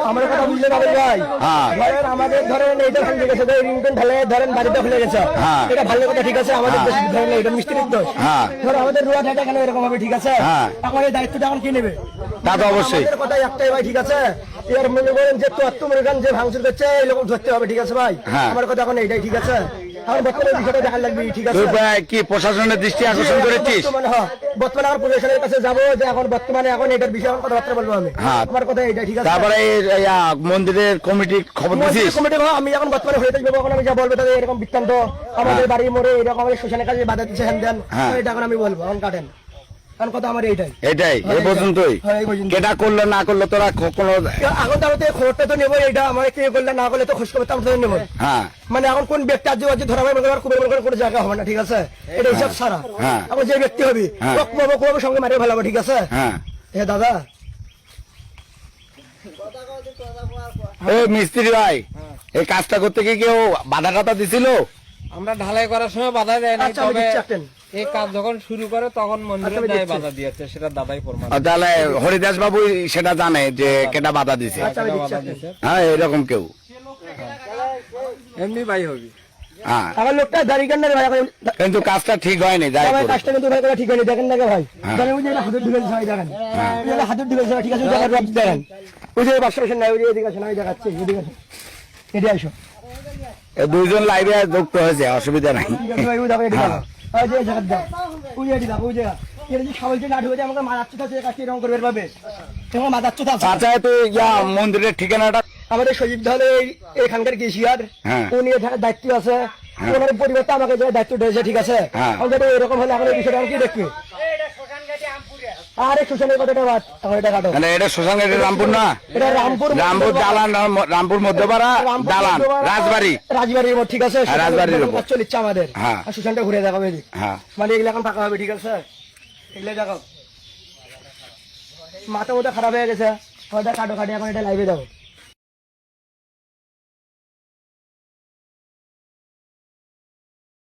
আমার কথা বুঝলেন ভাই? ধরেন আমাদের ধরেন এইটা ভেঙে গেছে, রিংটন ঢালে ধরেন বাড়িতে খুলে গেছে, এটা ভালো কথা, ঠিক আছে। আমাদের দেশ ধরেন এটা মিস্ত্রির দোষ, ধরো আমাদের রুয়া ঢাকা কেন এরকম হবে, ঠিক আছে। এখন এই দায়িত্বটা এখন কি নেবে? তা তো অবশ্যই কথা একটাই ভাই, ঠিক আছে। এর মনে করেন যে তোর যে ভাঙচুর করছে এই লোক ধরতে হবে, ঠিক আছে ভাই। আমার কথা এখন এইটাই, ঠিক আছে। এখন বর্তমানে বিষয়টা দেখা লাগবে, ঠিক আছে। কি প্রশাসনের দৃষ্টি আকর্ষণ করেছিস? বর্তমানে আমার প্রশাসনের কাছে যাবো, যে এখন বর্তমানে এখন এটার বিষয়ে এখন কথাবার্তা বলবো আমি। আমার কথা এইটাই, ঠিক আছে। তারপরে মন্দিরের কমিটি খবর দিয়েছিস? আমি এখন বর্তমানে হয়ে থাকবো, এখন আমি যা বলবো তাদের এরকম বৃত্তান্ত, আমাদের বাড়ি মোড়ে এরকম আমাদের শ্মশানের কাছে বাধা দিচ্ছে, হ্যান দেন, এটা এখন আমি বলবো, এখন কাটেন। এখন কথা আমার এইটাই, এই পর্যন্তই। কেটা করলো না করলো তোরা কোনো এখন তাহলে খবরটা তো নেবো, এটা আমার কে করলে না করলে তো খোঁজ খবর তো নেবো। মানে এখন কোন ব্যক্তি আজ ধরা হয় কোনো জায়গা হবে না, ঠিক আছে। এটা হিসাব সারা, এখন যে ব্যক্তি হবে সঙ্গে মারিয়ে ভালো হবে, ঠিক আছে। হ্যাঁ দাদা, মিস্ত্রি ভাই, এই কাজটা করতে কি কেউ বাধা টাধা দিছিল? আমরা ঢালাই করার সময় বাধা দেয় না, তবে এই কাজ যখন শুরু করে তখন মন্দিরে বাধা দিয়েছে, সেটা দাদাই প্রমাণ। তাহলে হরিদাস বাবু সেটা জানে যে কেটা বাধা দিছে? হ্যাঁ, এরকম কেউ এমনি ভাই হবি। আমার লোকটা দাঁড়িয়ে কেন ভাই, কিন্তু কাজটা ঠিক হয়নি, কাজটা কিন্তু ভাই ঠিক হয়নি, দেখেন না ভাই, হাতের ঢুকে ভাই, দেখেন হাতের ঢুকে, ঠিক আছে। দেখেন ওই যে বাসা নাই, ওই যে এদিকে আসেন, আমি দেখাচ্ছি, এদিকে আসেন, এদিকে আসো। দুইজন লাইভে যুক্ত হয়েছে, অসুবিধা নাই। মন্দিরের ঠিকানাটা আমাদের সজীব দল এখানকার কেশিয়ার, উনি এখানে দায়িত্ব আছে, ওনার পরিবর্তে আমাকে দায়িত্ব দিয়েছে, ঠিক আছে। এরকম হলে এখন এই বিষয়টা কি দেখবে? আরে শ্মশানের কথাটা বাদ, এটা কাটো। এটা শ্মশান, এটা রামপুর না? এটা রামপুর দালান, রামপুর মধ্যপাড়া দালান, রাজবাড়ি, রাজবাড়ির মোড়, ঠিক আছে। রাজবাড়ির চলিচ্ছে আমাদের, শ্মশানটা ঘুরে দেখাবে, মানে এগুলো এখন ফাঁকা হবে, ঠিক আছে। এগুলো দেখাও, মাথা মতো খারাপ হয়ে গেছে, কাটো কাটি, এখন এটা লাইভে দাও।